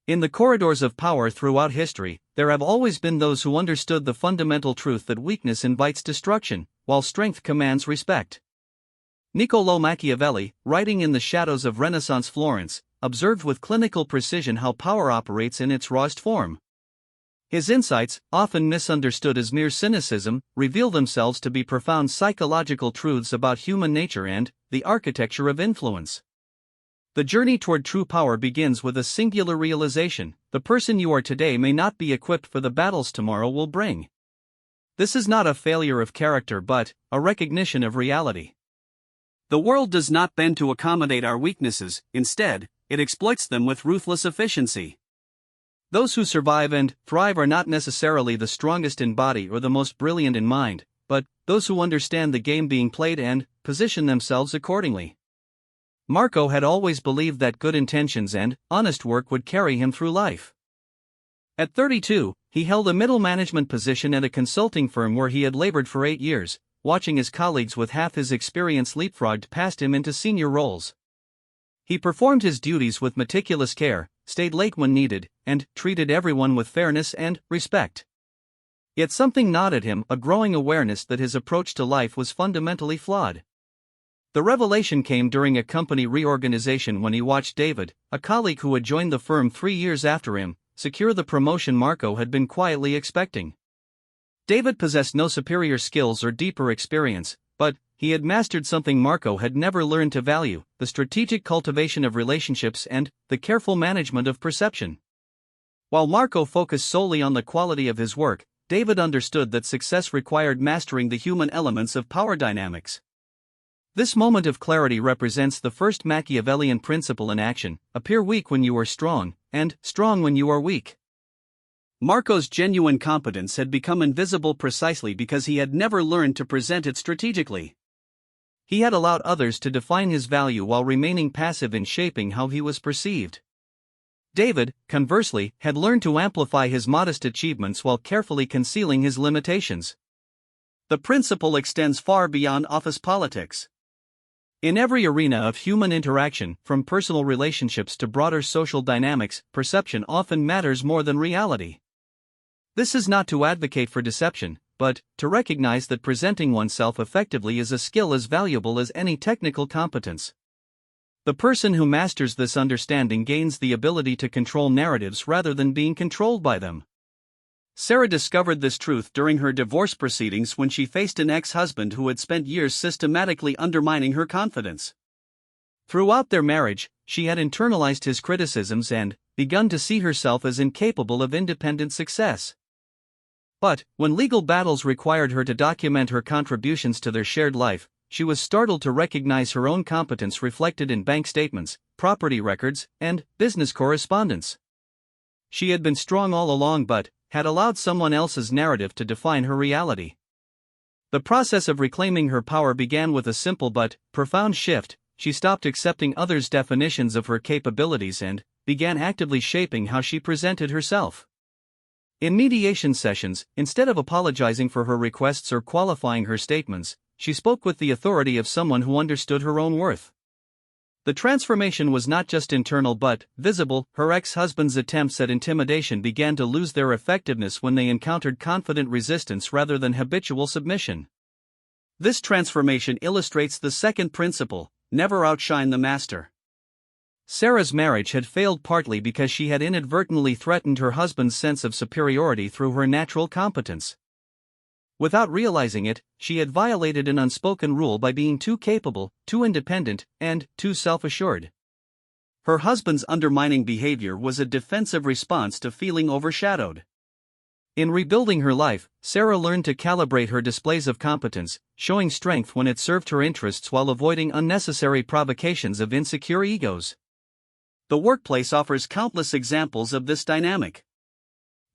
In the corridors of power throughout history, there have always been those who understood the fundamental truth that weakness invites destruction, while strength commands respect. Niccolò Machiavelli, writing in the shadows of Renaissance Florence, observed with clinical precision how power operates in its rawest form. His insights, often misunderstood as mere cynicism, reveal themselves to be profound psychological truths about human nature and the architecture of influence. The journey toward true power begins with a singular realization: the person you are today may not be equipped for the battles tomorrow will bring. This is not a failure of character but a recognition of reality. The world does not bend to accommodate our weaknesses, instead, it exploits them with ruthless efficiency. Those who survive and thrive are not necessarily the strongest in body or the most brilliant in mind, but those who understand the game being played and position themselves accordingly. Marco had always believed that good intentions and honest work would carry him through life. At 32, he held a middle management position at a consulting firm where he had labored for 8 years, watching his colleagues with half his experience leapfrogged past him into senior roles. He performed his duties with meticulous care, stayed late when needed, and treated everyone with fairness and respect. Yet something gnawed at him, a growing awareness that his approach to life was fundamentally flawed. The revelation came during a company reorganization when he watched David, a colleague who had joined the firm 3 years after him, secure the promotion Marco had been quietly expecting. David possessed no superior skills or deeper experience, but he had mastered something Marco had never learned to value: the strategic cultivation of relationships and the careful management of perception. While Marco focused solely on the quality of his work, David understood that success required mastering the human elements of power dynamics. This moment of clarity represents the first Machiavellian principle in action: appear weak when you are strong, and strong when you are weak. Marco's genuine competence had become invisible precisely because he had never learned to present it strategically. He had allowed others to define his value while remaining passive in shaping how he was perceived. David, conversely, had learned to amplify his modest achievements while carefully concealing his limitations. The principle extends far beyond office politics. In every arena of human interaction, from personal relationships to broader social dynamics, perception often matters more than reality. This is not to advocate for deception, but to recognize that presenting oneself effectively is a skill as valuable as any technical competence. The person who masters this understanding gains the ability to control narratives rather than being controlled by them. Sarah discovered this truth during her divorce proceedings when she faced an ex-husband who had spent years systematically undermining her confidence. Throughout their marriage, she had internalized his criticisms and begun to see herself as incapable of independent success. But, when legal battles required her to document her contributions to their shared life, she was startled to recognize her own competence reflected in bank statements, property records, and business correspondence. She had been strong all along but had allowed someone else's narrative to define her reality. The process of reclaiming her power began with a simple but profound shift. She stopped accepting others' definitions of her capabilities and began actively shaping how she presented herself. In mediation sessions, instead of apologizing for her requests or qualifying her statements, she spoke with the authority of someone who understood her own worth. The transformation was not just internal but visible. Her ex-husband's attempts at intimidation began to lose their effectiveness when they encountered confident resistance rather than habitual submission. This transformation illustrates the second principle: never outshine the master. Sarah's marriage had failed partly because she had inadvertently threatened her husband's sense of superiority through her natural competence. Without realizing it, she had violated an unspoken rule by being too capable, too independent, and too self-assured. Her husband's undermining behavior was a defensive response to feeling overshadowed. In rebuilding her life, Sarah learned to calibrate her displays of competence, showing strength when it served her interests while avoiding unnecessary provocations of insecure egos. The workplace offers countless examples of this dynamic.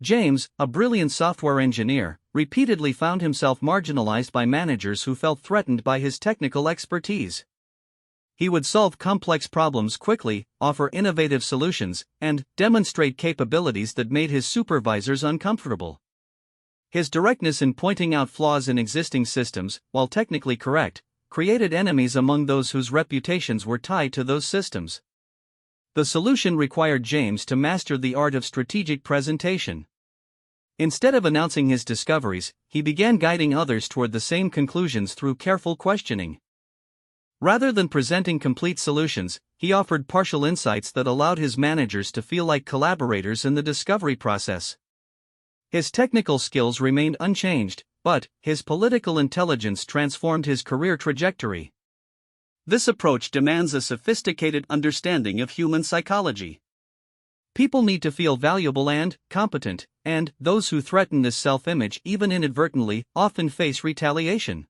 James, a brilliant software engineer, repeatedly found himself marginalized by managers who felt threatened by his technical expertise. He would solve complex problems quickly, offer innovative solutions, and demonstrate capabilities that made his supervisors uncomfortable. His directness in pointing out flaws in existing systems, while technically correct, created enemies among those whose reputations were tied to those systems. The solution required James to master the art of strategic presentation. Instead of announcing his discoveries, he began guiding others toward the same conclusions through careful questioning. Rather than presenting complete solutions, he offered partial insights that allowed his managers to feel like collaborators in the discovery process. His technical skills remained unchanged, but his political intelligence transformed his career trajectory. This approach demands a sophisticated understanding of human psychology. People need to feel valuable and competent, and those who threaten this self-image even inadvertently often face retaliation.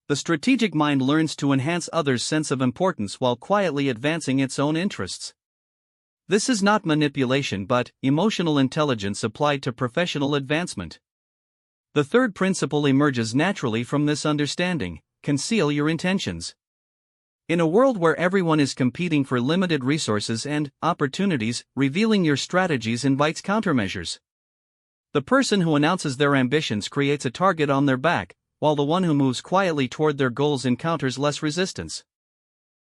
The strategic mind learns to enhance others' sense of importance while quietly advancing its own interests. This is not manipulation but emotional intelligence applied to professional advancement. The third principle emerges naturally from this understanding: conceal your intentions. In a world where everyone is competing for limited resources and opportunities, revealing your strategies invites countermeasures. The person who announces their ambitions creates a target on their back, while the one who moves quietly toward their goals encounters less resistance.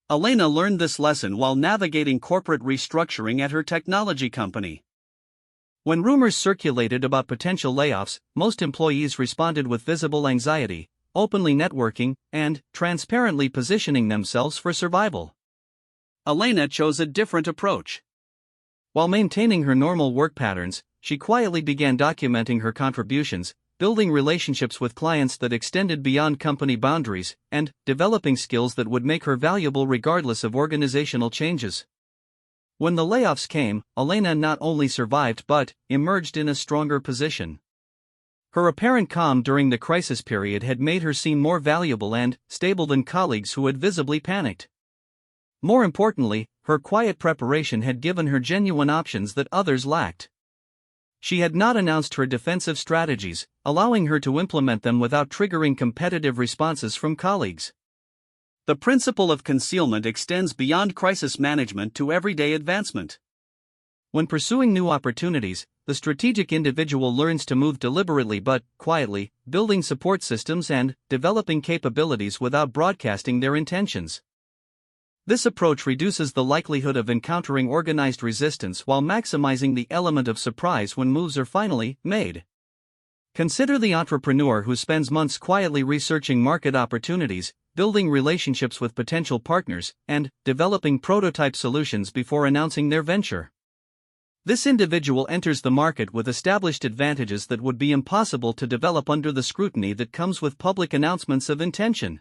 Elena learned this lesson while navigating corporate restructuring at her technology company. When rumors circulated about potential layoffs, most employees responded with visible anxiety, openly networking, and transparently positioning themselves for survival. Elena chose a different approach. While maintaining her normal work patterns, she quietly began documenting her contributions, building relationships with clients that extended beyond company boundaries, and developing skills that would make her valuable regardless of organizational changes. When the layoffs came, Elena not only survived but emerged in a stronger position. Her apparent calm during the crisis period had made her seem more valuable and stable than colleagues who had visibly panicked. More importantly, her quiet preparation had given her genuine options that others lacked. She had not announced her defensive strategies, allowing her to implement them without triggering competitive responses from colleagues. The principle of concealment extends beyond crisis management to everyday advancement. When pursuing new opportunities, the strategic individual learns to move deliberately but quietly, building support systems and developing capabilities without broadcasting their intentions. This approach reduces the likelihood of encountering organized resistance while maximizing the element of surprise when moves are finally made. Consider the entrepreneur who spends months quietly researching market opportunities, building relationships with potential partners, and developing prototype solutions before announcing their venture. This individual enters the market with established advantages that would be impossible to develop under the scrutiny that comes with public announcements of intention.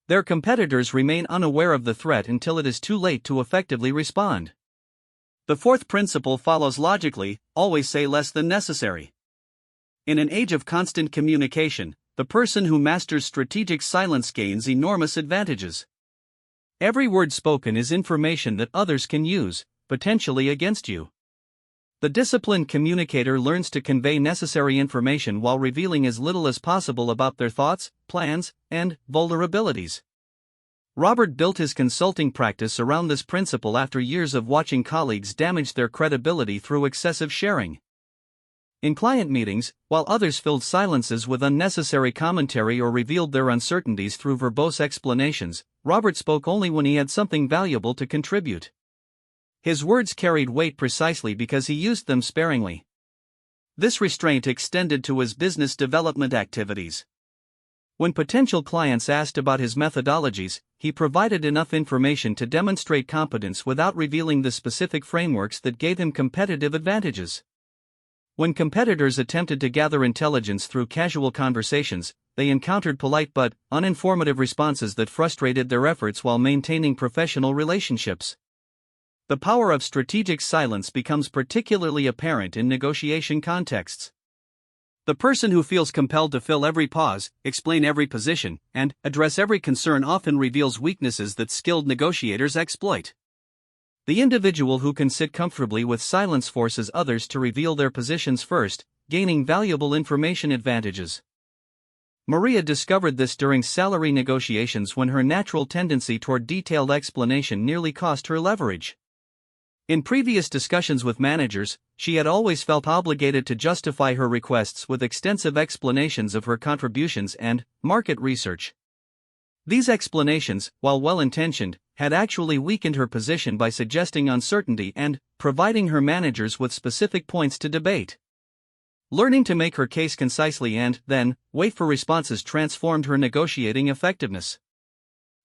Their competitors remain unaware of the threat until it is too late to effectively respond. The fourth principle follows logically: always say less than necessary. In an age of constant communication, the person who masters strategic silence gains enormous advantages. Every word spoken is information that others can use, potentially against you. The disciplined communicator learns to convey necessary information while revealing as little as possible about their thoughts, plans, and vulnerabilities. Robert built his consulting practice around this principle after years of watching colleagues damage their credibility through excessive sharing. In client meetings, while others filled silences with unnecessary commentary or revealed their uncertainties through verbose explanations, Robert spoke only when he had something valuable to contribute. His words carried weight precisely because he used them sparingly. This restraint extended to his business development activities. When potential clients asked about his methodologies, he provided enough information to demonstrate competence without revealing the specific frameworks that gave him competitive advantages. When competitors attempted to gather intelligence through casual conversations, they encountered polite but uninformative responses that frustrated their efforts while maintaining professional relationships. The power of strategic silence becomes particularly apparent in negotiation contexts. The person who feels compelled to fill every pause, explain every position, and address every concern often reveals weaknesses that skilled negotiators exploit. The individual who can sit comfortably with silence forces others to reveal their positions first, gaining valuable information advantages. Maria discovered this during salary negotiations when her natural tendency toward detailed explanation nearly cost her leverage. In previous discussions with managers, she had always felt obligated to justify her requests with extensive explanations of her contributions and market research. These explanations, while well-intentioned, had actually weakened her position by suggesting uncertainty and providing her managers with specific points to debate. Learning to make her case concisely and, then, wait for responses transformed her negotiating effectiveness.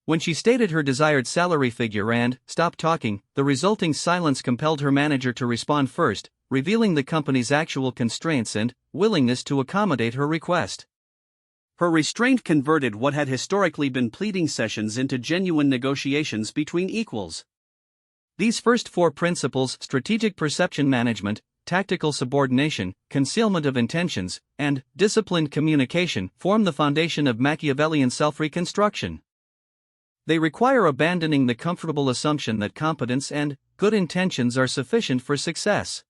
When she stated her desired salary figure and stopped talking, the resulting silence compelled her manager to respond first, revealing the company's actual constraints and willingness to accommodate her request. Her restraint converted what had historically been pleading sessions into genuine negotiations between equals. These first four principles: strategic perception management, tactical subordination, concealment of intentions, and disciplined communication, form the foundation of Machiavellian self-reconstruction. They require abandoning the comfortable assumption that competence and good intentions are sufficient for success.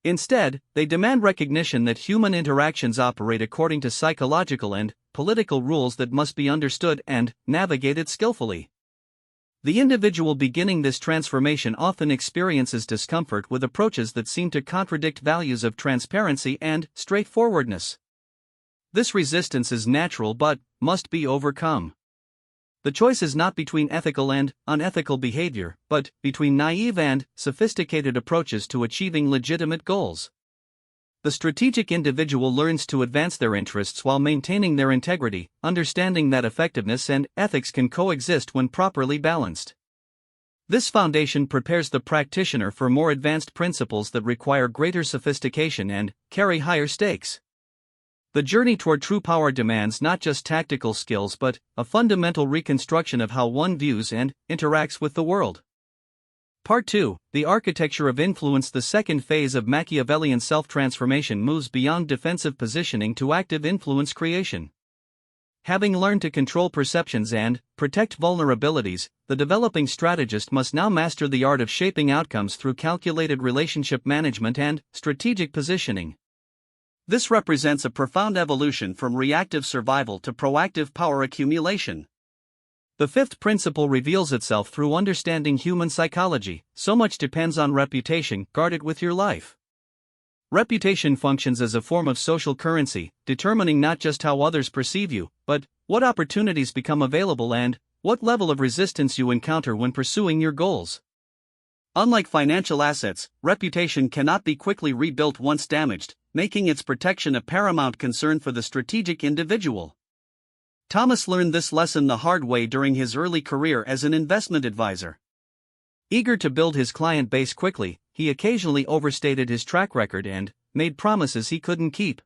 Instead, they demand recognition that human interactions operate according to psychological and political rules that must be understood and navigated skillfully. The individual beginning this transformation often experiences discomfort with approaches that seem to contradict values of transparency and straightforwardness. This resistance is natural but must be overcome. The choice is not between ethical and unethical behavior, but between naive and sophisticated approaches to achieving legitimate goals. The strategic individual learns to advance their interests while maintaining their integrity, understanding that effectiveness and ethics can coexist when properly balanced. This foundation prepares the practitioner for more advanced principles that require greater sophistication and carry higher stakes. The journey toward true power demands not just tactical skills but a fundamental reconstruction of how one views and interacts with the world. Part 2, The Architecture of Influence. The second phase of Machiavellian self-transformation moves beyond defensive positioning to active influence creation. Having learned to control perceptions and protect vulnerabilities, the developing strategist must now master the art of shaping outcomes through calculated relationship management and strategic positioning. This represents a profound evolution from reactive survival to proactive power accumulation. The fifth principle reveals itself through understanding human psychology. So much depends on reputation. Guard it with your life. Reputation functions as a form of social currency, determining not just how others perceive you, but what opportunities become available and what level of resistance you encounter when pursuing your goals. Unlike financial assets, reputation cannot be quickly rebuilt once damaged, making its protection a paramount concern for the strategic individual. Thomas learned this lesson the hard way during his early career as an investment advisor. Eager to build his client base quickly, he occasionally overstated his track record and made promises he couldn't keep.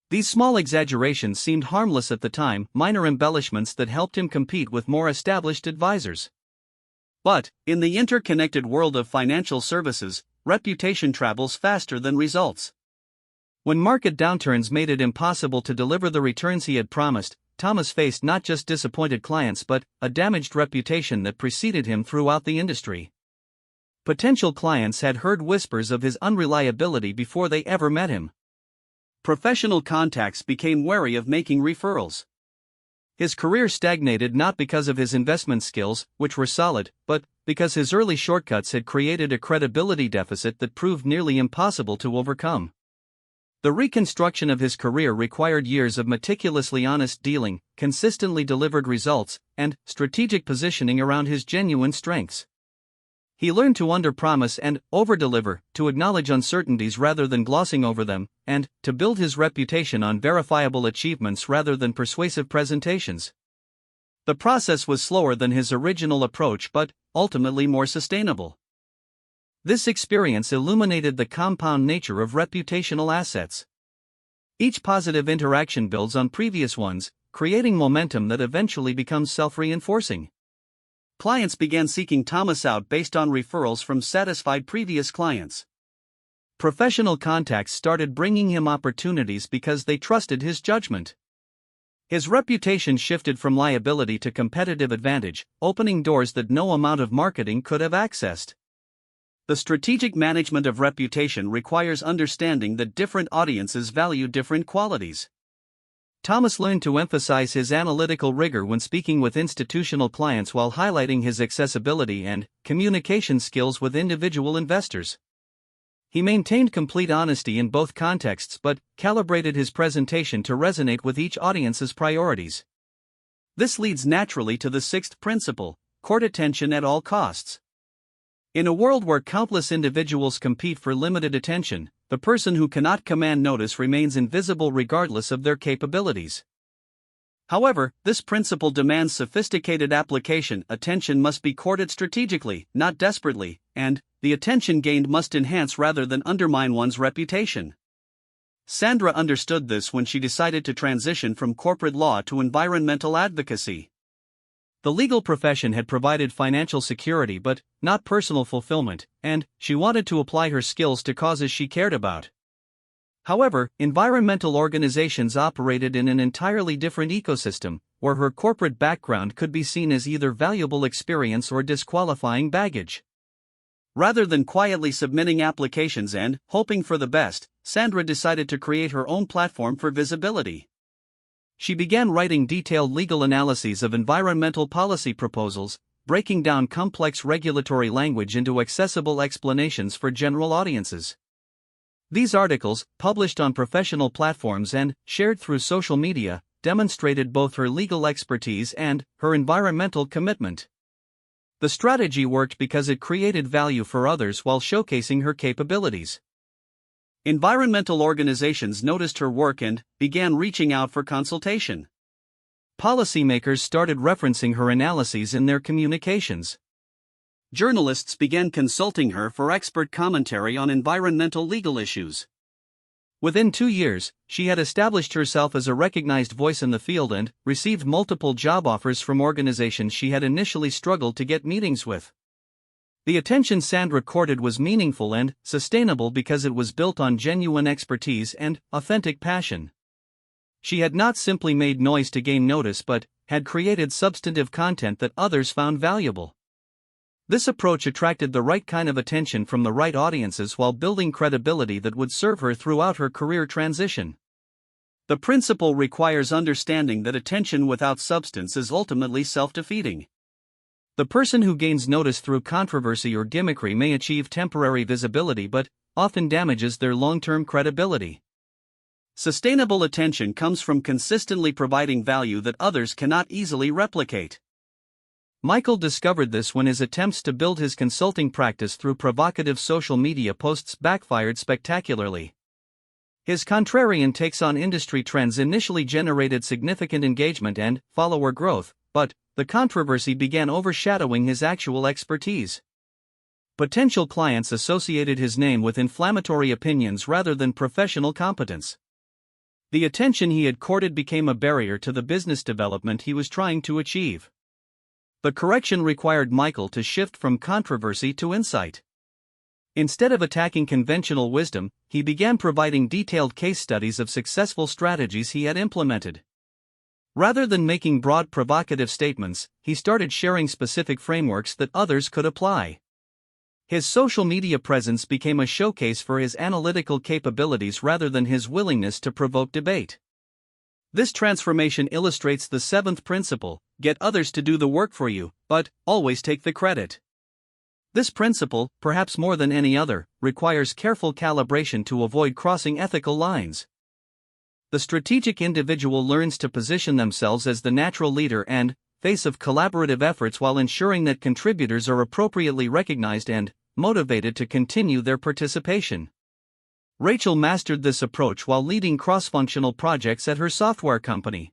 These small exaggerations seemed harmless at the time, minor embellishments that helped him compete with more established advisors. But, in the interconnected world of financial services, reputation travels faster than results. When market downturns made it impossible to deliver the returns he had promised, Thomas faced not just disappointed clients but a damaged reputation that preceded him throughout the industry. Potential clients had heard whispers of his unreliability before they ever met him. Professional contacts became wary of making referrals. His career stagnated not because of his investment skills, which were solid, but because his early shortcuts had created a credibility deficit that proved nearly impossible to overcome. The reconstruction of his career required years of meticulously honest dealing, consistently delivered results, and strategic positioning around his genuine strengths. He learned to underpromise and overdeliver, to acknowledge uncertainties rather than glossing over them, and to build his reputation on verifiable achievements rather than persuasive presentations. The process was slower than his original approach but ultimately more sustainable. This experience illuminated the compound nature of reputational assets. Each positive interaction builds on previous ones, creating momentum that eventually becomes self-reinforcing. Clients began seeking Thomas out based on referrals from satisfied previous clients. Professional contacts started bringing him opportunities because they trusted his judgment. His reputation shifted from liability to competitive advantage, opening doors that no amount of marketing could have accessed. The strategic management of reputation requires understanding that different audiences value different qualities. Thomas learned to emphasize his analytical rigor when speaking with institutional clients while highlighting his accessibility and communication skills with individual investors. He maintained complete honesty in both contexts but calibrated his presentation to resonate with each audience's priorities. This leads naturally to the sixth principle: court attention at all costs. In a world where countless individuals compete for limited attention, the person who cannot command notice remains invisible regardless of their capabilities. However, this principle demands sophisticated application. Attention must be courted strategically, not desperately, and the attention gained must enhance rather than undermine one's reputation. Sandra understood this when she decided to transition from corporate law to environmental advocacy. The legal profession had provided financial security but not personal fulfillment, and she wanted to apply her skills to causes she cared about. However, environmental organizations operated in an entirely different ecosystem, where her corporate background could be seen as either valuable experience or disqualifying baggage. Rather than quietly submitting applications and hoping for the best, Sandra decided to create her own platform for visibility. She began writing detailed legal analyses of environmental policy proposals, breaking down complex regulatory language into accessible explanations for general audiences. These articles, published on professional platforms and shared through social media, demonstrated both her legal expertise and her environmental commitment. The strategy worked because it created value for others while showcasing her capabilities. Environmental organizations noticed her work and began reaching out for consultation. Policymakers started referencing her analyses in their communications. Journalists began consulting her for expert commentary on environmental legal issues. Within 2 years, she had established herself as a recognized voice in the field and received multiple job offers from organizations she had initially struggled to get meetings with. The attention Sandra courted was meaningful and sustainable because it was built on genuine expertise and authentic passion. She had not simply made noise to gain notice but had created substantive content that others found valuable. This approach attracted the right kind of attention from the right audiences while building credibility that would serve her throughout her career transition. The principle requires understanding that attention without substance is ultimately self-defeating. The person who gains notice through controversy or gimmickry may achieve temporary visibility but often damages their long-term credibility. Sustainable attention comes from consistently providing value that others cannot easily replicate. Michael discovered this when his attempts to build his consulting practice through provocative social media posts backfired spectacularly. His contrarian takes on industry trends initially generated significant engagement and follower growth, but the controversy began overshadowing his actual expertise. Potential clients associated his name with inflammatory opinions rather than professional competence. The attention he had courted became a barrier to the business development he was trying to achieve. The correction required Michael to shift from controversy to insight. Instead of attacking conventional wisdom, he began providing detailed case studies of successful strategies he had implemented. Rather than making broad provocative statements, he started sharing specific frameworks that others could apply. His social media presence became a showcase for his analytical capabilities rather than his willingness to provoke debate. This transformation illustrates the seventh principle: get others to do the work for you, but always take the credit. This principle, perhaps more than any other, requires careful calibration to avoid crossing ethical lines. The strategic individual learns to position themselves as the natural leader and face of collaborative efforts while ensuring that contributors are appropriately recognized and motivated to continue their participation. Rachel mastered this approach while leading cross-functional projects at her software company.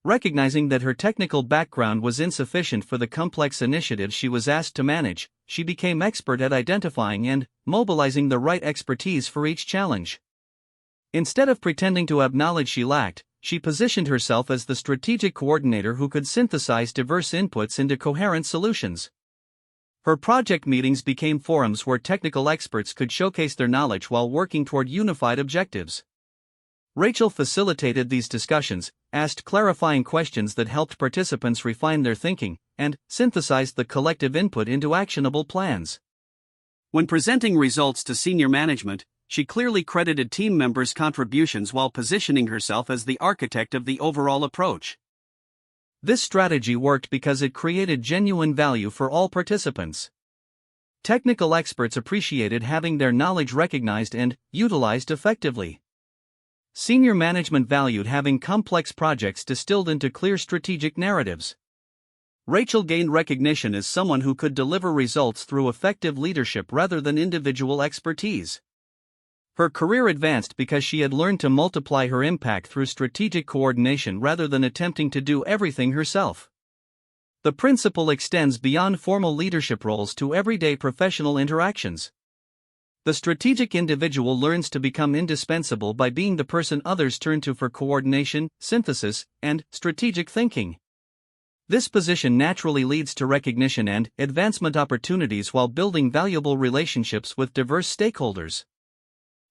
Recognizing that her technical background was insufficient for the complex initiatives she was asked to manage, she became expert at identifying and mobilizing the right expertise for each challenge. Instead of pretending to have knowledge she lacked, she positioned herself as the strategic coordinator who could synthesize diverse inputs into coherent solutions. Her project meetings became forums where technical experts could showcase their knowledge while working toward unified objectives. Rachel facilitated these discussions, asked clarifying questions that helped participants refine their thinking, and synthesized the collective input into actionable plans. When presenting results to senior management, she clearly credited team members' contributions while positioning herself as the architect of the overall approach. This strategy worked because it created genuine value for all participants. Technical experts appreciated having their knowledge recognized and utilized effectively. Senior management valued having complex projects distilled into clear strategic narratives. Rachel gained recognition as someone who could deliver results through effective leadership rather than individual expertise. Her career advanced because she had learned to multiply her impact through strategic coordination rather than attempting to do everything herself. The principle extends beyond formal leadership roles to everyday professional interactions. The strategic individual learns to become indispensable by being the person others turn to for coordination, synthesis, and strategic thinking. This position naturally leads to recognition and advancement opportunities while building valuable relationships with diverse stakeholders.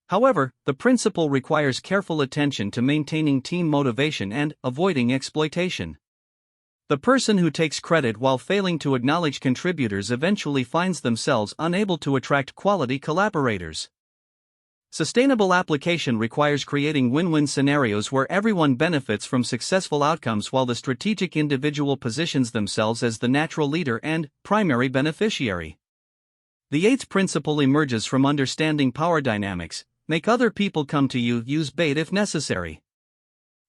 However, the principle requires careful attention to maintaining team motivation and avoiding exploitation. The person who takes credit while failing to acknowledge contributors eventually finds themselves unable to attract quality collaborators. Sustainable application requires creating win-win scenarios where everyone benefits from successful outcomes while the strategic individual positions themselves as the natural leader and primary beneficiary. The eighth principle emerges from understanding power dynamics: make other people come to you, use bait if necessary.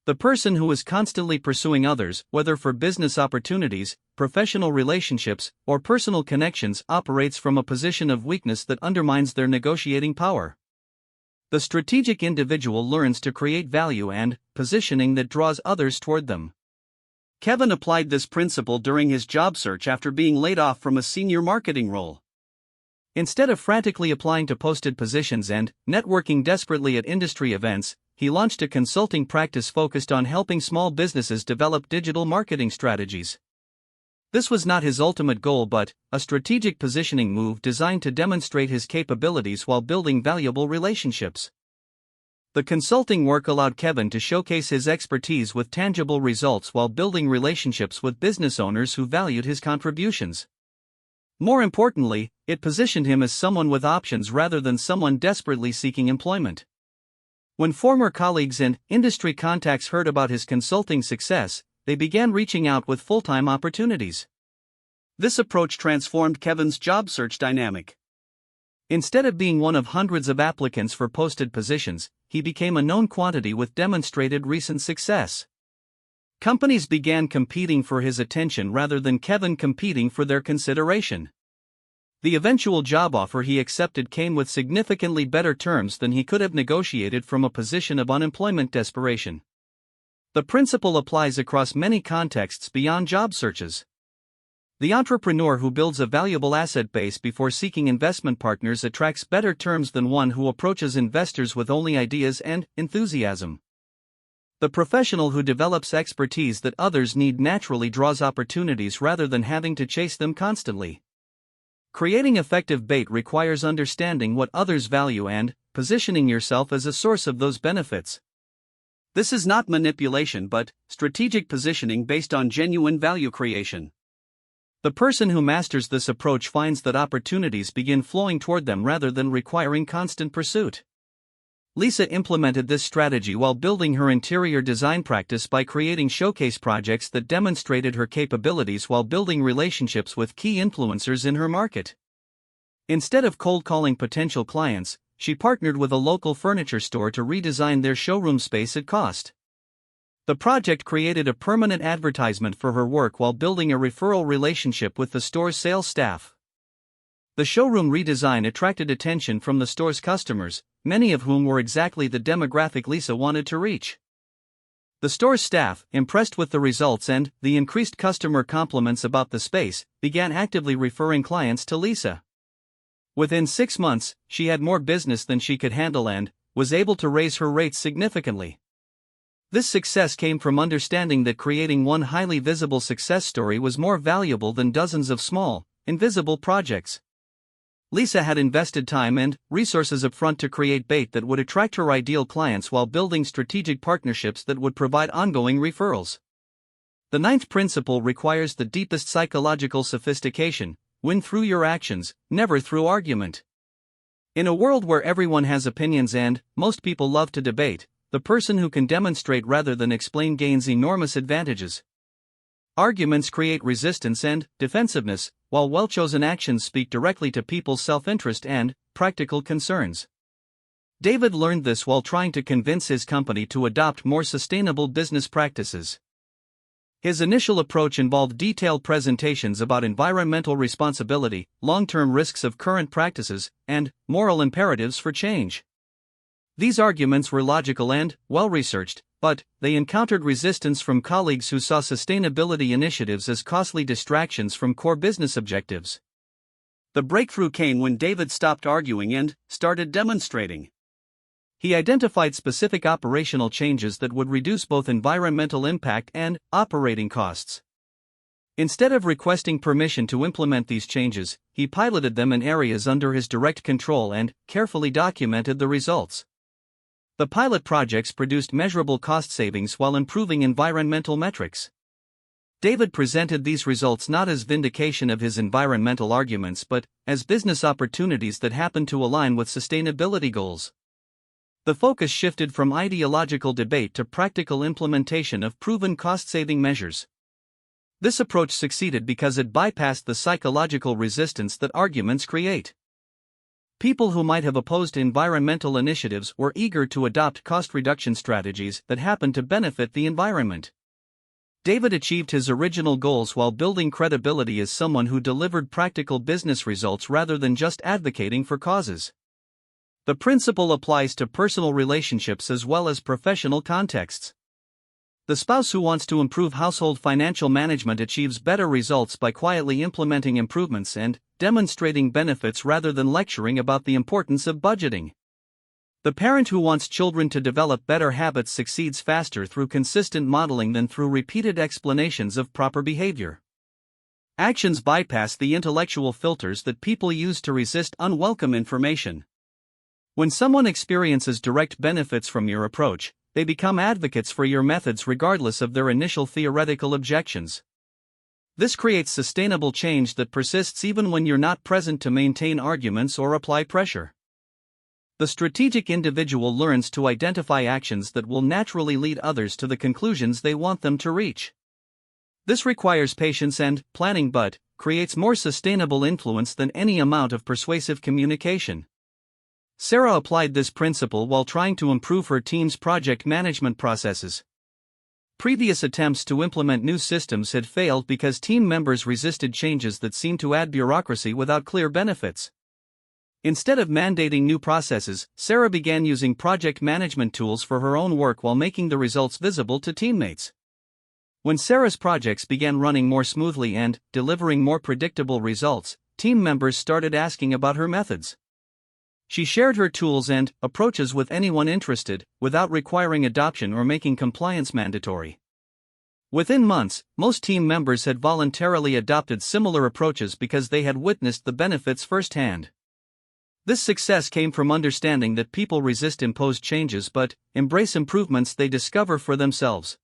The person who is constantly pursuing others, whether for business opportunities, professional relationships, or personal connections, operates from a position of weakness that undermines their negotiating power. The strategic individual learns to create value and positioning that draws others toward them. Kevin applied this principle during his job search after being laid off from a senior marketing role. Instead of frantically applying to posted positions and networking desperately at industry events, he launched a consulting practice focused on helping small businesses develop digital marketing strategies. This was not his ultimate goal but a strategic positioning move designed to demonstrate his capabilities while building valuable relationships. The consulting work allowed Kevin to showcase his expertise with tangible results while building relationships with business owners who valued his contributions. More importantly, it positioned him as someone with options rather than someone desperately seeking employment. When former colleagues and industry contacts heard about his consulting success, they began reaching out with full-time opportunities. This approach transformed Kevin's job search dynamic. Instead of being one of hundreds of applicants for posted positions, he became a known quantity with demonstrated recent success. Companies began competing for his attention rather than Kevin competing for their consideration. The eventual job offer he accepted came with significantly better terms than he could have negotiated from a position of unemployment desperation. The principle applies across many contexts beyond job searches. The entrepreneur who builds a valuable asset base before seeking investment partners attracts better terms than one who approaches investors with only ideas and enthusiasm. The professional who develops expertise that others need naturally draws opportunities rather than having to chase them constantly. Creating effective bait requires understanding what others value and positioning yourself as a source of those benefits. This is not manipulation but strategic positioning based on genuine value creation. The person who masters this approach finds that opportunities begin flowing toward them rather than requiring constant pursuit. Lisa implemented this strategy while building her interior design practice by creating showcase projects that demonstrated her capabilities while building relationships with key influencers in her market. Instead of cold calling potential clients, she partnered with a local furniture store to redesign their showroom space at cost. The project created a permanent advertisement for her work while building a referral relationship with the store's sales staff. The showroom redesign attracted attention from the store's customers, many of whom were exactly the demographic Lisa wanted to reach. The store's staff, impressed with the results and the increased customer compliments about the space, began actively referring clients to Lisa. Within 6 months, she had more business than she could handle and was able to raise her rates significantly. This success came from understanding that creating one highly visible success story was more valuable than dozens of small, invisible projects. Lisa had invested time and resources upfront to create bait that would attract her ideal clients while building strategic partnerships that would provide ongoing referrals. The ninth principle requires the deepest psychological sophistication: win through your actions, never through argument. In a world where everyone has opinions and most people love to debate, the person who can demonstrate rather than explain gains enormous advantages. Arguments create resistance and defensiveness, while well-chosen actions speak directly to people's self-interest and practical concerns. David learned this while trying to convince his company to adopt more sustainable business practices. His initial approach involved detailed presentations about environmental responsibility, long-term risks of current practices, and moral imperatives for change. These arguments were logical and well-researched, but they encountered resistance from colleagues who saw sustainability initiatives as costly distractions from core business objectives. The breakthrough came when David stopped arguing and started demonstrating. He identified specific operational changes that would reduce both environmental impact and operating costs. Instead of requesting permission to implement these changes, he piloted them in areas under his direct control and carefully documented the results. The pilot projects produced measurable cost savings while improving environmental metrics. David presented these results not as vindication of his environmental arguments but as business opportunities that happened to align with sustainability goals. The focus shifted from ideological debate to practical implementation of proven cost-saving measures. This approach succeeded because it bypassed the psychological resistance that arguments create. People who might have opposed environmental initiatives were eager to adopt cost reduction strategies that happened to benefit the environment. David achieved his original goals while building credibility as someone who delivered practical business results rather than just advocating for causes. The principle applies to personal relationships as well as professional contexts. The spouse who wants to improve household financial management achieves better results by quietly implementing improvements and demonstrating benefits rather than lecturing about the importance of budgeting. The parent who wants children to develop better habits succeeds faster through consistent modeling than through repeated explanations of proper behavior. Actions bypass the intellectual filters that people use to resist unwelcome information. When someone experiences direct benefits from your approach, they become advocates for your methods regardless of their initial theoretical objections. This creates sustainable change that persists even when you're not present to maintain arguments or apply pressure. The strategic individual learns to identify actions that will naturally lead others to the conclusions they want them to reach. This requires patience and planning but creates more sustainable influence than any amount of persuasive communication. Sarah applied this principle while trying to improve her team's project management processes. Previous attempts to implement new systems had failed because team members resisted changes that seemed to add bureaucracy without clear benefits. Instead of mandating new processes, Sarah began using project management tools for her own work while making the results visible to teammates. When Sarah's projects began running more smoothly and delivering more predictable results, team members started asking about her methods. She shared her tools and approaches with anyone interested, without requiring adoption or making compliance mandatory. Within months, most team members had voluntarily adopted similar approaches because they had witnessed the benefits firsthand. This success came from understanding that people resist imposed changes but embrace improvements they discover for themselves.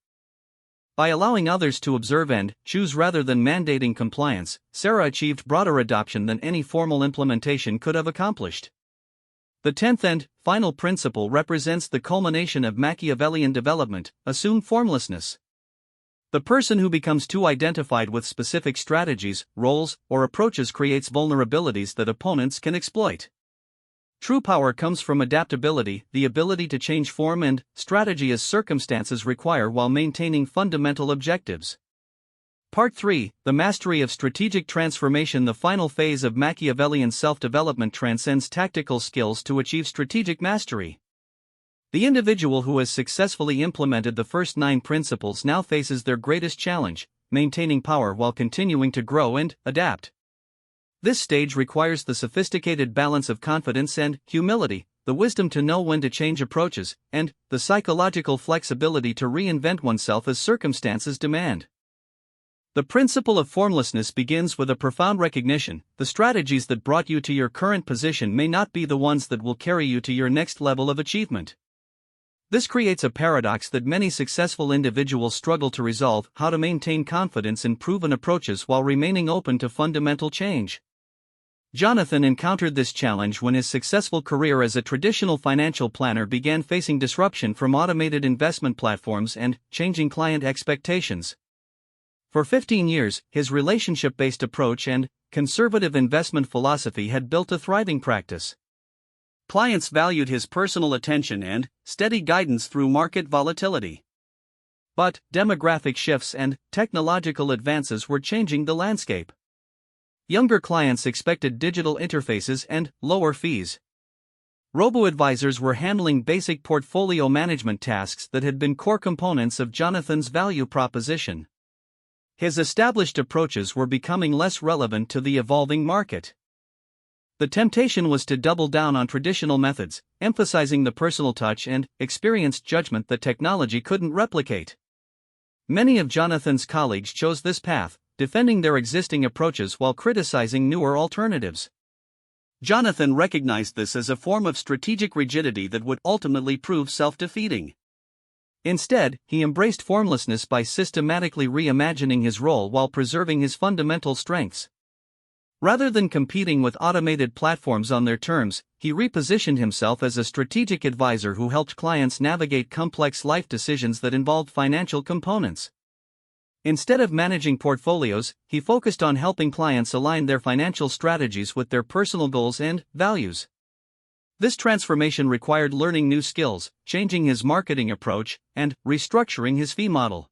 By allowing others to observe and choose rather than mandating compliance, Sarah achieved broader adoption than any formal implementation could have accomplished. The 10th and final principle represents the culmination of Machiavellian development: assume formlessness. The person who becomes too identified with specific strategies, roles, or approaches creates vulnerabilities that opponents can exploit. True power comes from adaptability, the ability to change form and strategy as circumstances require while maintaining fundamental objectives. Part 3, the mastery of strategic transformation. The final phase of Machiavellian self-development transcends tactical skills to achieve strategic mastery. The individual who has successfully implemented the first 9 principles now faces their greatest challenge: maintaining power while continuing to grow and adapt. This stage requires the sophisticated balance of confidence and humility, the wisdom to know when to change approaches, and the psychological flexibility to reinvent oneself as circumstances demand. The principle of formlessness begins with a profound recognition: the strategies that brought you to your current position may not be the ones that will carry you to your next level of achievement. This creates a paradox that many successful individuals struggle to resolve: how to maintain confidence in proven approaches while remaining open to fundamental change. Jonathan encountered this challenge when his successful career as a traditional financial planner began facing disruption from automated investment platforms and changing client expectations. For 15 years, his relationship-based approach and conservative investment philosophy had built a thriving practice. Clients valued his personal attention and steady guidance through market volatility. But demographic shifts and technological advances were changing the landscape. Younger clients expected digital interfaces and lower fees. Robo-advisors were handling basic portfolio management tasks that had been core components of Jonathan's value proposition. His established approaches were becoming less relevant to the evolving market. The temptation was to double down on traditional methods, emphasizing the personal touch and experienced judgment that technology couldn't replicate. Many of Jonathan's colleagues chose this path, defending their existing approaches while criticizing newer alternatives. Jonathan recognized this as a form of strategic rigidity that would ultimately prove self-defeating. Instead, he embraced formlessness by systematically reimagining his role while preserving his fundamental strengths. Rather than competing with automated platforms on their terms, he repositioned himself as a strategic advisor who helped clients navigate complex life decisions that involved financial components. Instead of managing portfolios, he focused on helping clients align their financial strategies with their personal goals and values. This transformation required learning new skills, changing his marketing approach, and restructuring his fee model.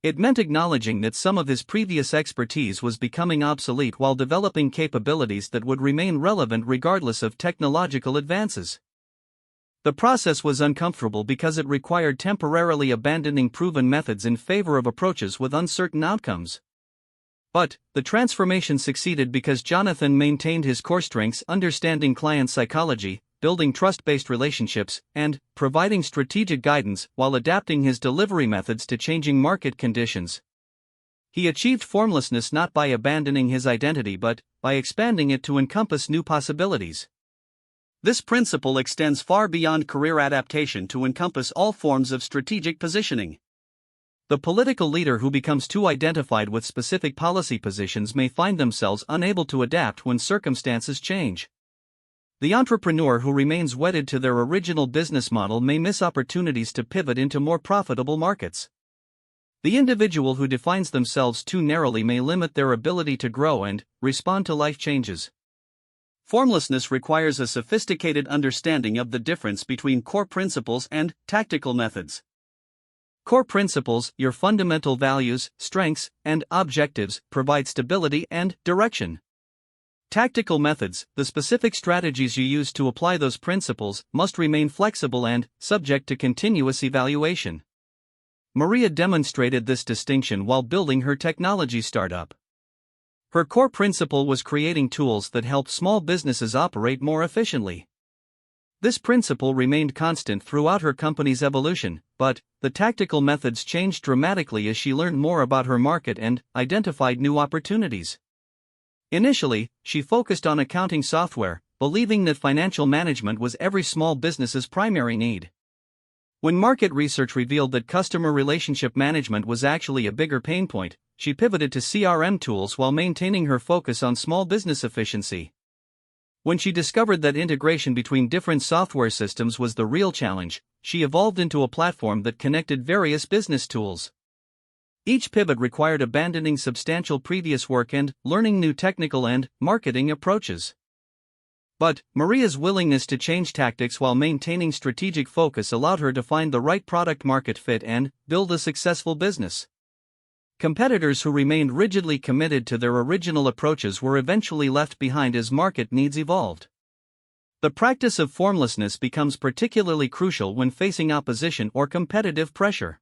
It meant acknowledging that some of his previous expertise was becoming obsolete while developing capabilities that would remain relevant regardless of technological advances. The process was uncomfortable because it required temporarily abandoning proven methods in favor of approaches with uncertain outcomes. But the transformation succeeded because Jonathan maintained his core strengths: understanding client psychology, building trust-based relationships, and providing strategic guidance while adapting his delivery methods to changing market conditions. He achieved formlessness not by abandoning his identity but by expanding it to encompass new possibilities. This principle extends far beyond career adaptation to encompass all forms of strategic positioning. The political leader who becomes too identified with specific policy positions may find themselves unable to adapt when circumstances change. The entrepreneur who remains wedded to their original business model may miss opportunities to pivot into more profitable markets. The individual who defines themselves too narrowly may limit their ability to grow and respond to life changes. Formlessness requires a sophisticated understanding of the difference between core principles and tactical methods. Core principles, your fundamental values, strengths, and objectives, provide stability and direction. Tactical methods, the specific strategies you use to apply those principles, must remain flexible and subject to continuous evaluation. Maria demonstrated this distinction while building her technology startup. Her core principle was creating tools that help small businesses operate more efficiently. This principle remained constant throughout her company's evolution, but the tactical methods changed dramatically as she learned more about her market and identified new opportunities. Initially, she focused on accounting software, believing that financial management was every small business's primary need. When market research revealed that customer relationship management was actually a bigger pain point, she pivoted to CRM tools while maintaining her focus on small business efficiency. When she discovered that integration between different software systems was the real challenge, she evolved into a platform that connected various business tools. Each pivot required abandoning substantial previous work and learning new technical and marketing approaches. But Maria's willingness to change tactics while maintaining strategic focus allowed her to find the right product-market fit and build a successful business. Competitors who remained rigidly committed to their original approaches were eventually left behind as market needs evolved. The practice of formlessness becomes particularly crucial when facing opposition or competitive pressure.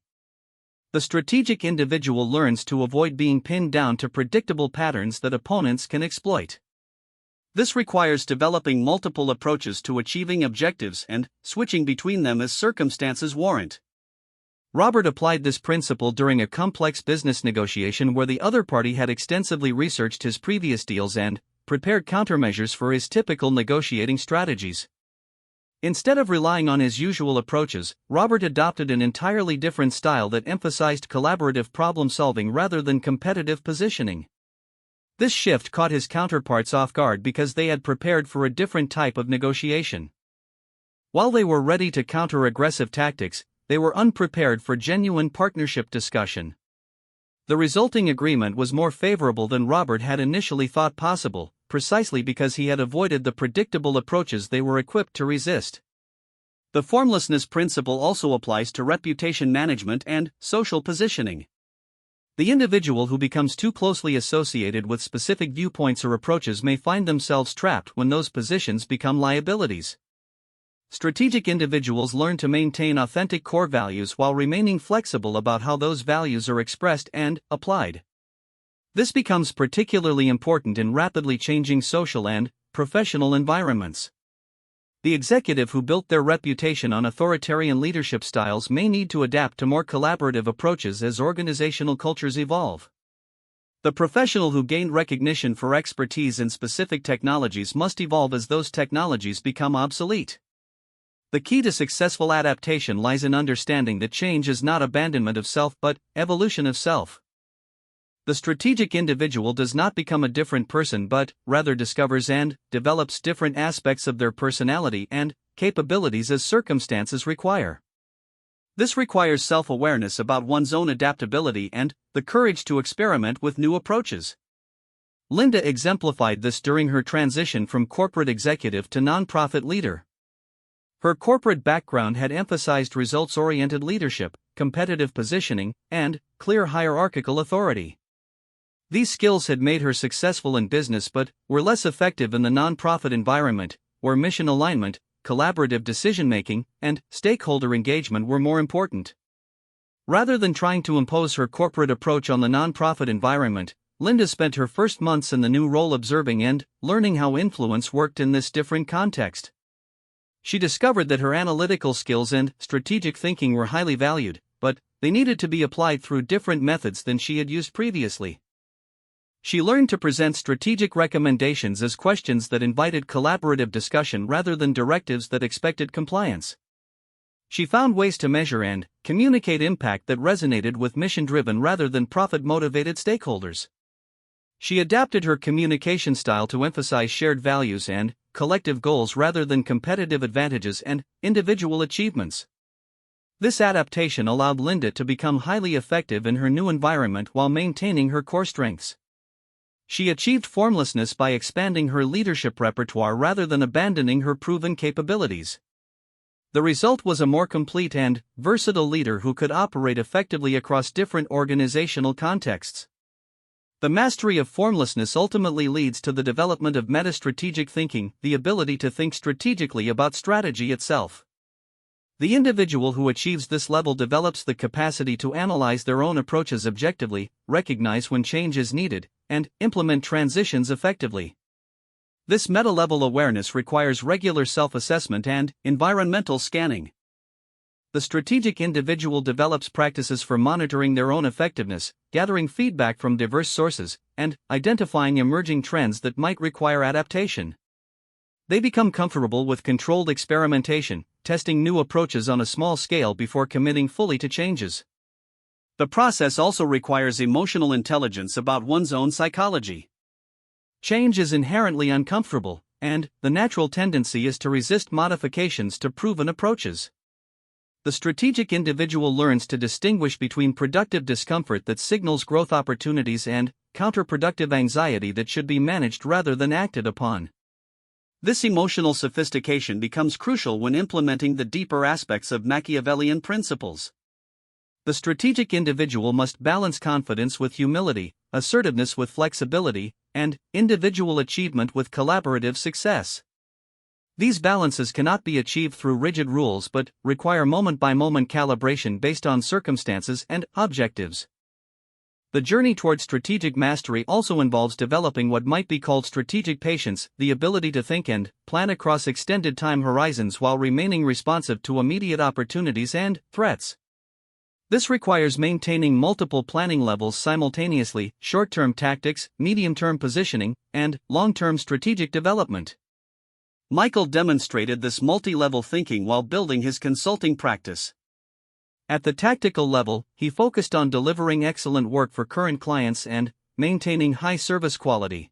The strategic individual learns to avoid being pinned down to predictable patterns that opponents can exploit. This requires developing multiple approaches to achieving objectives and switching between them as circumstances warrant. Robert applied this principle during a complex business negotiation where the other party had extensively researched his previous deals and prepared countermeasures for his typical negotiating strategies. Instead of relying on his usual approaches, Robert adopted an entirely different style that emphasized collaborative problem-solving rather than competitive positioning. This shift caught his counterparts off guard because they had prepared for a different type of negotiation. While they were ready to counter aggressive tactics, they were unprepared for genuine partnership discussion. The resulting agreement was more favorable than Robert had initially thought possible, precisely because he had avoided the predictable approaches they were equipped to resist. The formlessness principle also applies to reputation management and social positioning. The individual who becomes too closely associated with specific viewpoints or approaches may find themselves trapped when those positions become liabilities. Strategic individuals learn to maintain authentic core values while remaining flexible about how those values are expressed and applied. This becomes particularly important in rapidly changing social and professional environments. The executive who built their reputation on authoritarian leadership styles may need to adapt to more collaborative approaches as organizational cultures evolve. The professional who gained recognition for expertise in specific technologies must evolve as those technologies become obsolete. The key to successful adaptation lies in understanding that change is not abandonment of self but evolution of self. The strategic individual does not become a different person but, rather, discovers and develops different aspects of their personality and capabilities as circumstances require. This requires self-awareness about one's own adaptability and the courage to experiment with new approaches. Linda exemplified this during her transition from corporate executive to nonprofit leader. Her corporate background had emphasized results-oriented leadership, competitive positioning, and clear hierarchical authority. These skills had made her successful in business but were less effective in the nonprofit environment, where mission alignment, collaborative decision-making, and stakeholder engagement were more important. Rather than trying to impose her corporate approach on the nonprofit environment, Linda spent her first months in the new role observing and learning how influence worked in this different context. She discovered that her analytical skills and strategic thinking were highly valued, but they needed to be applied through different methods than she had used previously. She learned to present strategic recommendations as questions that invited collaborative discussion rather than directives that expected compliance. She found ways to measure and communicate impact that resonated with mission-driven rather than profit-motivated stakeholders. She adapted her communication style to emphasize shared values and collective goals rather than competitive advantages and individual achievements. This adaptation allowed Linda to become highly effective in her new environment while maintaining her core strengths. She achieved formlessness by expanding her leadership repertoire rather than abandoning her proven capabilities. The result was a more complete and versatile leader who could operate effectively across different organizational contexts. The mastery of formlessness ultimately leads to the development of meta-strategic thinking, the ability to think strategically about strategy itself. The individual who achieves this level develops the capacity to analyze their own approaches objectively, recognize when change is needed, and implement transitions effectively. This meta-level awareness requires regular self-assessment and environmental scanning. The strategic individual develops practices for monitoring their own effectiveness, gathering feedback from diverse sources, and identifying emerging trends that might require adaptation. They become comfortable with controlled experimentation, testing new approaches on a small scale before committing fully to changes. The process also requires emotional intelligence about one's own psychology. Change is inherently uncomfortable, and the natural tendency is to resist modifications to proven approaches. The strategic individual learns to distinguish between productive discomfort that signals growth opportunities and counterproductive anxiety that should be managed rather than acted upon. This emotional sophistication becomes crucial when implementing the deeper aspects of Machiavellian principles. The strategic individual must balance confidence with humility, assertiveness with flexibility, and individual achievement with collaborative success. These balances cannot be achieved through rigid rules but require moment-by-moment calibration based on circumstances and objectives. The journey toward strategic mastery also involves developing what might be called strategic patience, the ability to think and plan across extended time horizons while remaining responsive to immediate opportunities and threats. This requires maintaining multiple planning levels simultaneously: short-term tactics, medium-term positioning, and long-term strategic development. Michael demonstrated this multi-level thinking while building his consulting practice. At the tactical level, he focused on delivering excellent work for current clients and maintaining high service quality.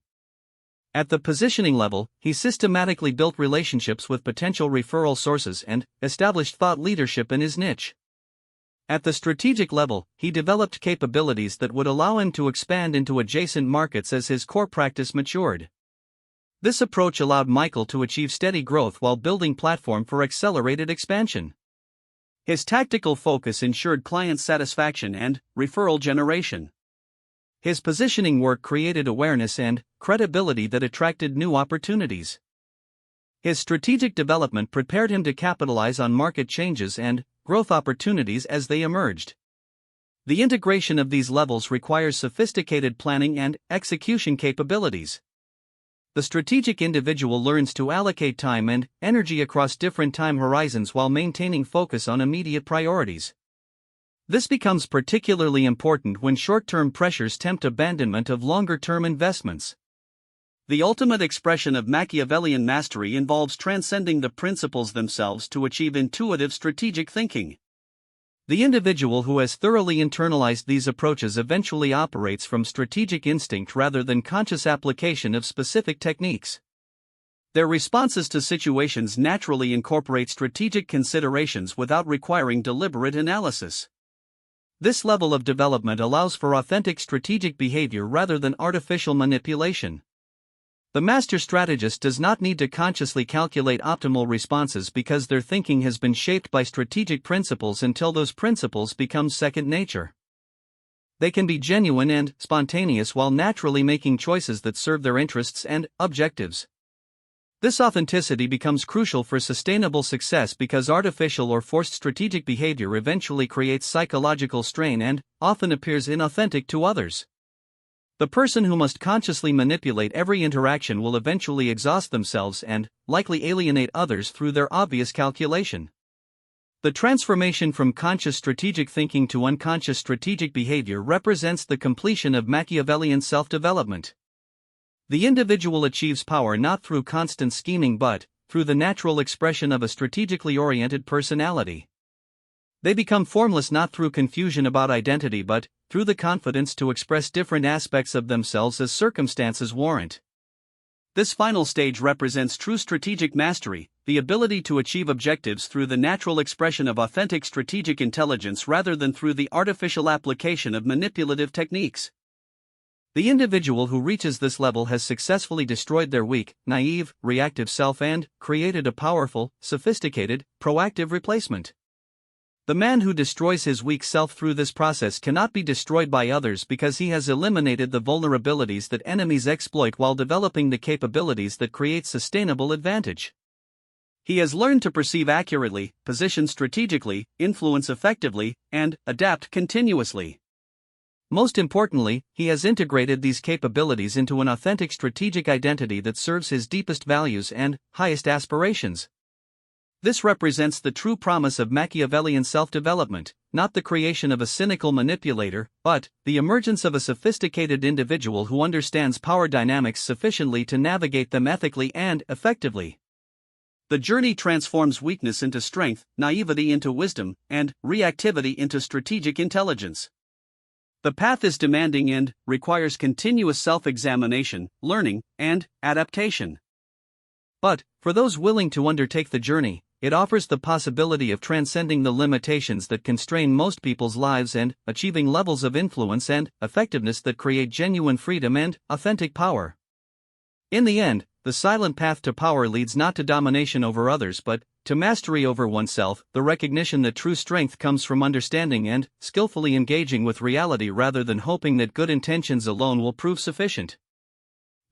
At the positioning level, he systematically built relationships with potential referral sources and established thought leadership in his niche. At the strategic level, he developed capabilities that would allow him to expand into adjacent markets as his core practice matured. This approach allowed Michael to achieve steady growth while building platform for accelerated expansion. His tactical focus ensured client satisfaction and referral generation. His positioning work created awareness and credibility that attracted new opportunities. His strategic development prepared him to capitalize on market changes and growth opportunities as they emerged. The integration of these levels requires sophisticated planning and execution capabilities. The strategic individual learns to allocate time and energy across different time horizons while maintaining focus on immediate priorities. This becomes particularly important when short-term pressures tempt abandonment of longer-term investments. The ultimate expression of Machiavellian mastery involves transcending the principles themselves to achieve intuitive strategic thinking. The individual who has thoroughly internalized these approaches eventually operates from strategic instinct rather than conscious application of specific techniques. Their responses to situations naturally incorporate strategic considerations without requiring deliberate analysis. This level of development allows for authentic strategic behavior rather than artificial manipulation. The master strategist does not need to consciously calculate optimal responses because their thinking has been shaped by strategic principles until those principles become second nature. They can be genuine and spontaneous while naturally making choices that serve their interests and objectives. This authenticity becomes crucial for sustainable success because artificial or forced strategic behavior eventually creates psychological strain and often appears inauthentic to others. The person who must consciously manipulate every interaction will eventually exhaust themselves and likely alienate others through their obvious calculation. The transformation from conscious strategic thinking to unconscious strategic behavior represents the completion of Machiavellian self-development. The individual achieves power not through constant scheming but through the natural expression of a strategically oriented personality. They become formless not through confusion about identity but through the confidence to express different aspects of themselves as circumstances warrant. This final stage represents true strategic mastery, the ability to achieve objectives through the natural expression of authentic strategic intelligence rather than through the artificial application of manipulative techniques. The individual who reaches this level has successfully destroyed their weak, naive, reactive self and created a powerful, sophisticated, proactive replacement. The man who destroys his weak self through this process cannot be destroyed by others because he has eliminated the vulnerabilities that enemies exploit while developing the capabilities that create sustainable advantage. He has learned to perceive accurately, position strategically, influence effectively, and adapt continuously. Most importantly, he has integrated these capabilities into an authentic strategic identity that serves his deepest values and highest aspirations. This represents the true promise of Machiavellian self-development, not the creation of a cynical manipulator, but the emergence of a sophisticated individual who understands power dynamics sufficiently to navigate them ethically and effectively. The journey transforms weakness into strength, naivety into wisdom, and reactivity into strategic intelligence. The path is demanding and requires continuous self-examination, learning, and adaptation. But, for those willing to undertake the journey, it offers the possibility of transcending the limitations that constrain most people's lives and achieving levels of influence and effectiveness that create genuine freedom and authentic power. In the end, the silent path to power leads not to domination over others but to mastery over oneself, the recognition that true strength comes from understanding and skillfully engaging with reality rather than hoping that good intentions alone will prove sufficient.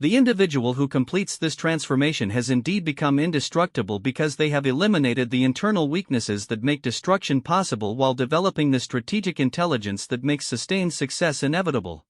The individual who completes this transformation has indeed become indestructible because they have eliminated the internal weaknesses that make destruction possible while developing the strategic intelligence that makes sustained success inevitable.